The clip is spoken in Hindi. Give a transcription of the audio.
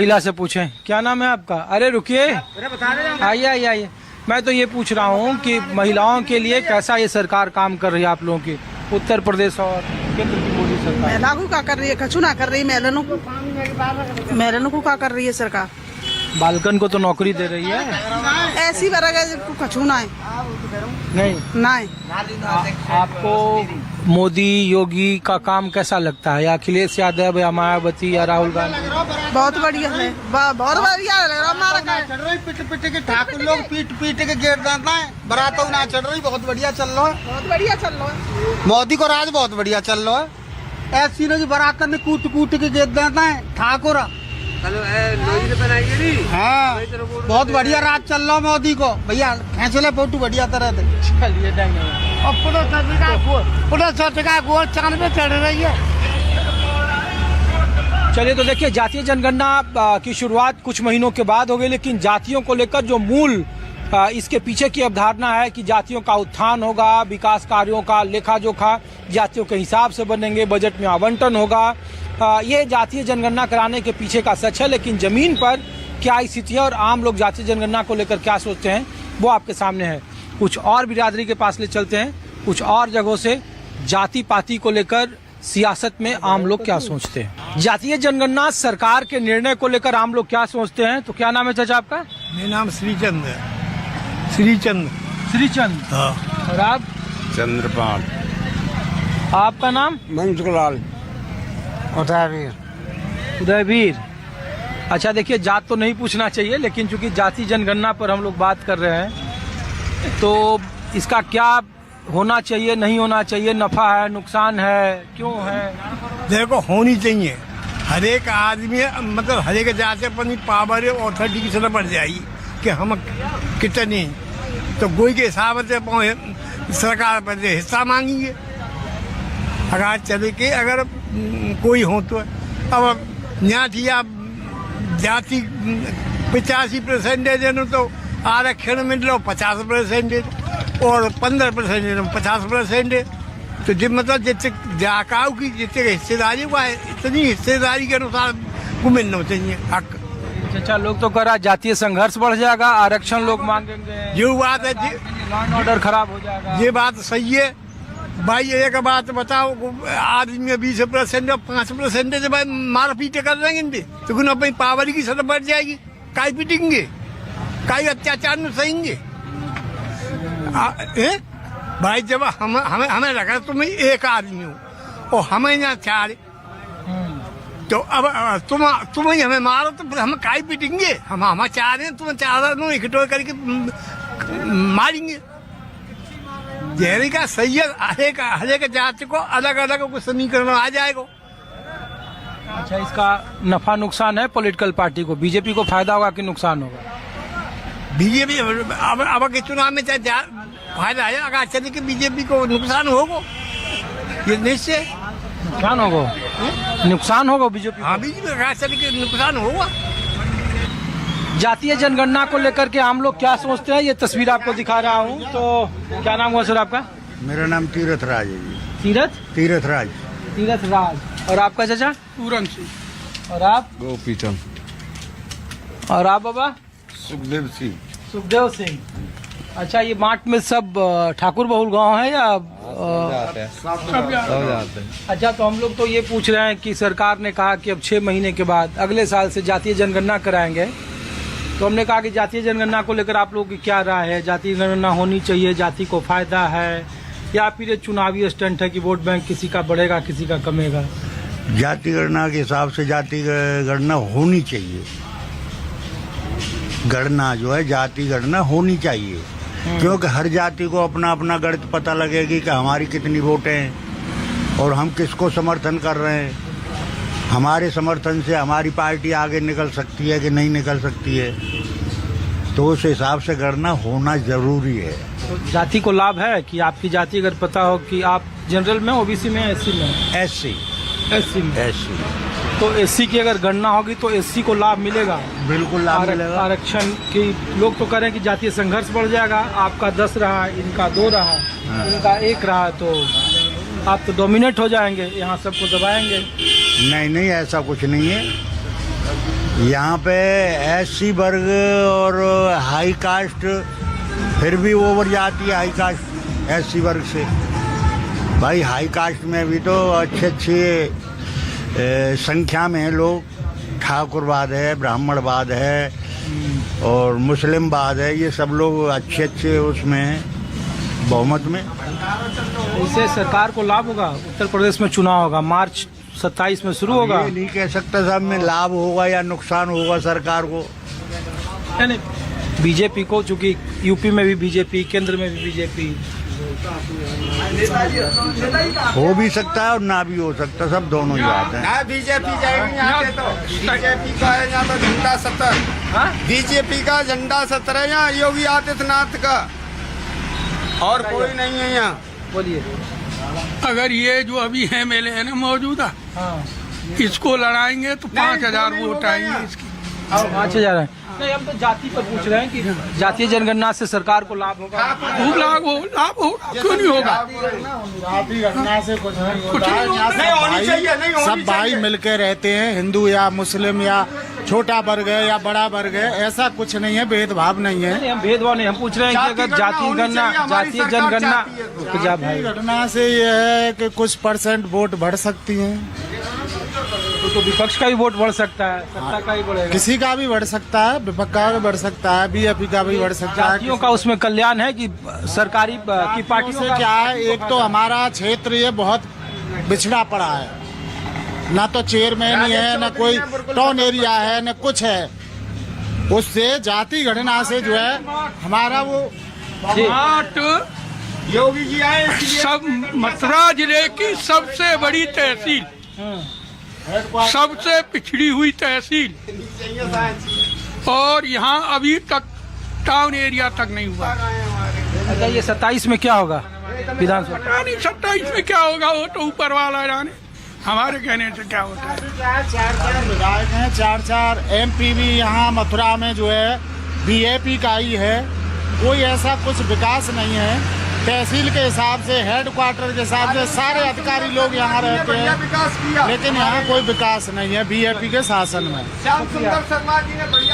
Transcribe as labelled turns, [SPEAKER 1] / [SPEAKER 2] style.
[SPEAKER 1] महिला से पूछें, क्या नाम है आपका? अरे रुकिए, आइए आइए आइए। मैं तो ये पूछ रहा हूँ कि महिलाओं के लिए कैसा ये सरकार काम कर रही है आप लोगों की, उत्तर प्रदेश और केंद्र की मोदी सरकार?
[SPEAKER 2] महिला को क्या कर रही है? कछु ना कर रही। महिलाओं को क्या कर रही है सरकार?
[SPEAKER 1] बालकन को तो नौकरी दे रही है।
[SPEAKER 2] ऐसी बरगद कछु ना है।
[SPEAKER 1] नहीं
[SPEAKER 2] ना है।
[SPEAKER 1] आपको मोदी योगी का काम कैसा लगता है, या अखिलेश यादव या मायावती या राहुल गांधी?
[SPEAKER 2] बहुत बढ़िया है, बहुत बढ़िया लग रहा हमारा।
[SPEAKER 3] चढ़ रही पिट के ठाकुर लोग पीट के गेट देता है, बरातों ना चढ़ रही। बहुत बढ़िया चल रहा है,
[SPEAKER 2] बहुत बढ़िया चल रहा है।
[SPEAKER 3] मोदी को राज बहुत बढ़िया चल रहा है। ऐसी नहीं बरात में कूट के गेट देता है ठाकुर। हाँ, बहुत बढ़िया राज चल रहा है मोदी को। भैया खींच ले फोटो बढ़िया तरह से।
[SPEAKER 1] चलिए
[SPEAKER 3] और पुलिस का गोल चांद पे चढ़ रही है।
[SPEAKER 1] चलिए, तो देखिए, जातीय जनगणना की शुरुआत कुछ महीनों के बाद हो गई, लेकिन जातियों को लेकर जो मूल इसके पीछे की अवधारणा है कि जातियों का उत्थान होगा, विकास कार्यों का लेखा जोखा जातियों के हिसाब से बनेंगे, बजट में आवंटन होगा, ये जातीय जनगणना कराने के पीछे का सच है। लेकिन जमीन पर क्या स्थिति है और आम लोग जातीय जनगणना को लेकर क्या सोचते हैं, वो आपके सामने है। कुछ और बिरादरी के पास ले चलते हैं, कुछ और जगहों से जाति पाति को लेकर सियासत में आम लोग क्या सोचते हैं। जातीय जनगणना सरकार के निर्णय को लेकर आम लोग क्या सोचते हैं। तो क्या नाम है चाचा आपका?
[SPEAKER 4] मेरा नाम श्रीचंद है। श्रीचंद।
[SPEAKER 1] श्रीचंद।
[SPEAKER 4] हाँ।
[SPEAKER 1] और आप?
[SPEAKER 4] चंद्रपाल।
[SPEAKER 1] आपका नाम?
[SPEAKER 3] मंसूरलाल।
[SPEAKER 4] उदयवीर।
[SPEAKER 1] उदयवीर। अच्छा, देखिए, जात तो नहीं पूछना चाहिए, लेकिन चूंकि जाति जनगणना पर हम लोग बात कर रहे हैं, तो इसका क्या होना चाहिए, नहीं होना चाहिए, नफा है, नुकसान है, क्यों है?
[SPEAKER 4] देखो, होनी चाहिए। हर एक आदमी, मतलब हर एक जाति अपनी पावर अथॉरिटी की तरह बढ़ जाएगी कि हम कितने, तो कोई के हिसाब से सरकार पर हिस्सा मांगेंगे। अगर चले के अगर कोई हो तो अब न्याठिया जाति 85% तो आरक्षण में लो 50% और 15% 50%। तो जब मतलब जितने जाकाऊ की जितने हिस्सेदारी हुआ है, इतनी हिस्सेदारी के अनुसार को मिलना चाहिए हक।
[SPEAKER 1] अच्छा, लोग तो कह रहा जातीय संघर्ष बढ़ जाएगा, आरक्षण लोग मांगेंगे,
[SPEAKER 4] जो बात है,
[SPEAKER 1] लॉ एंड ऑर्डर खराब हो जाएगा।
[SPEAKER 4] ये बात सही है भाई। एक बात बताओ, आदमी 20% और 5% से भाई मार पीट कर देंगे तो कुछ अपनी पावर की सतह बढ़ जाएगी। काई पीटेंगे, काई अत्याचार में सहेंगे भाई। जब हमें लगा तुम एक आदमी हो और हमें यहाँ चार, तो अब तुम ही हमें मारो तो हम काई पीटेंगे। हम चार हैं, तुम चार इकट्ठे करके मारेंगे। जहरी का सही है, हर एक जाति को अलग अलग समीकरण आ जाएगा।
[SPEAKER 1] अच्छा, इसका नफा नुकसान है पॉलिटिकल पार्टी को, बीजेपी को फायदा होगा कि नुकसान होगा?
[SPEAKER 4] बीजेपी अब के चुनाव में चाहे फायदा है, अगर चले कि बीजेपी को नुकसान होगा, ये निश्चय
[SPEAKER 1] नुकसान होगा। नुकसान होगा बीजेपी?
[SPEAKER 4] हाँ, बीजेपी अगर चले कि नुकसान होगा।
[SPEAKER 1] जातीय जनगणना को लेकर के आम लोग क्या सोचते हैं, ये तस्वीर आपको दिखा रहा हूँ। तो क्या नाम हुआ सर आपका?
[SPEAKER 5] मेरा नाम तीरथ राज है जी।
[SPEAKER 1] तीरथ
[SPEAKER 5] राज।
[SPEAKER 1] तीरथ राज। और आपका चाचा?
[SPEAKER 3] पूरन सिंह।
[SPEAKER 1] और आप?
[SPEAKER 5] गोपीचंद।
[SPEAKER 1] और आप बाबा?
[SPEAKER 5] सुखदेव सिंह।
[SPEAKER 1] सुखदेव सिंह। अच्छा, ये मार्ट में सब ठाकुर बहुल गांव है या
[SPEAKER 5] सब जाते हैं।
[SPEAKER 1] अच्छा, तो हम लोग तो ये पूछ रहे हैं कि सरकार ने कहा कि अब 6 महीने के बाद अगले साल से जातीय जनगणना कराएंगे, तो हमने कहा कि जातीय जनगणना को लेकर आप लोगों की क्या राय है? जातीय जनगणना होनी चाहिए, जाति को फायदा है, या फिर ये चुनावी स्टंट है कि वोट बैंक किसी का बढ़ेगा किसी का कमेगा?
[SPEAKER 5] जाति गणना के हिसाब से जाति गणना होनी चाहिए। गणना जो है, जाति गणना होनी चाहिए, क्योंकि हर जाति को अपना अपना गणित पता लगेगी कि हमारी कितनी वोटें हैं और हम किसको समर्थन कर रहे हैं। हमारे समर्थन से हमारी पार्टी आगे निकल सकती है कि नहीं निकल सकती है, तो उस हिसाब से गणना होना जरूरी है।
[SPEAKER 1] तो जाति को लाभ है कि आपकी जाति अगर पता हो कि आप जनरल में, ओबीसी में, एससी में?
[SPEAKER 5] एससी
[SPEAKER 1] में।
[SPEAKER 5] एससी।
[SPEAKER 1] तो एससी की अगर गणना होगी तो एससी को लाभ मिलेगा?
[SPEAKER 5] बिल्कुल लाभ मिलेगा।
[SPEAKER 1] आरक्षण की लोग तो कह रहे हैं कि जातीय संघर्ष बढ़ जाएगा, आपका 10 रहा, इनका 2 रहा, इनका 1 रहा, तो आप तो डोमिनेट हो जाएंगे, यहाँ सबको दबाएंगे।
[SPEAKER 5] नहीं, ऐसा कुछ नहीं है। यहाँ पे एससी वर्ग और हाई कास्ट फिर भी ओवर जाती है हाई कास्ट एससी वर्ग से। भाई हाई कास्ट में भी तो अच्छे संख्या में है लोग, ठाकुरवाद है, ब्राह्मणवाद है और मुस्लिमवाद है, ये सब लोग अच्छे उसमें हैं बहुमत में।
[SPEAKER 1] इससे सरकार को लाभ होगा। उत्तर प्रदेश में चुनाव होगा, मार्च 27 में शुरू होगा।
[SPEAKER 5] ये नहीं कह सकता साहब में लाभ होगा या नुकसान होगा सरकार को।
[SPEAKER 1] बीजेपी को, चूंकि यूपी में भी बीजेपी, केंद्र में भी बीजेपी,
[SPEAKER 5] हो भी सकता है और ना भी हो सकता, सब दोनों ही बात है।
[SPEAKER 3] बीजेपी जाएगी यहाँ पे, तो बीजेपी का है यहाँ पे झंडा सत्र, बीजेपी का झंडा सत्र है यहाँ, योगी आदित्यनाथ का, और कोई नहीं है यहाँ।
[SPEAKER 1] बोलिए।
[SPEAKER 6] अगर ये जो अभी MLA है ना मौजूदा, इसको लड़ाएंगे तो 5000 वोट आएंगे इसकी।
[SPEAKER 1] 5000 है। नहीं, हम तो जाति पर पूछ रहे हैं कि जातीय जनगणना से सरकार को लाभ होगा।
[SPEAKER 6] खूब लाभ होगा, क्यों नहीं होगा?
[SPEAKER 7] जाति घटना से कुछ नहीं
[SPEAKER 6] कुछ नहीं होगा।
[SPEAKER 3] नहीं होनी चाहिए, नहीं होनी
[SPEAKER 7] सब भाई मिलकर रहते हैं, हिंदू या मुस्लिम या छोटा वर्ग है या बड़ा वर्ग है, ऐसा कुछ नहीं है, भेदभाव नहीं है।
[SPEAKER 1] नहीं, हम भेदभाव नहीं, हम पूछ रहे हैं कि अगर जातीय जनगणना
[SPEAKER 7] जाति घटना से ये है कि कुछ % वोट बढ़ सकती हैं,
[SPEAKER 1] तो विपक्ष का भी वोट बढ़ सकता है, सत्ता का भी बढ़ेगा।
[SPEAKER 7] किसी का भी बढ़ सकता है, विपक्ष का भी बढ़ सकता है, बीजेपी का भी बढ़ सकता है।
[SPEAKER 1] जातियों का उसमें कल्याण है कि सरकारी की पार्टी
[SPEAKER 7] से क्या है, एक तो हमारा क्षेत्र ये बहुत बिछड़ा पड़ा है, ना तो चेयरमैन ही है, ना कोई टाउन एरिया है, ना कुछ है। उससे जाति घटना से जो है हमारा वो
[SPEAKER 3] योगी जी आए
[SPEAKER 6] सब मथुरा जिले की सबसे बड़ी तहसील, सबसे पिछड़ी हुई तहसील, और यहाँ अभी तक टाउन एरिया तक नहीं हुआ।
[SPEAKER 1] अच्छा, ये 27 में क्या होगा विधानसभा?
[SPEAKER 6] पता नहीं 27 में क्या होगा, वो तो ऊपर वाला जाने, हमारे कहने से क्या होता है।
[SPEAKER 7] 4 विधायक हैं, 4 MP भी यहाँ मथुरा में जो है BJP का ही है। कोई ऐसा कुछ विकास नहीं है। तहसील के हिसाब से, हेडक्वार्टर के हिसाब से सारे अधिकारी लोग यहाँ रहते हैं, लेकिन यहाँ कोई विकास नहीं है BJP के शासन में।
[SPEAKER 3] श्याम सुंदर शर्मा जी ने बढ़िया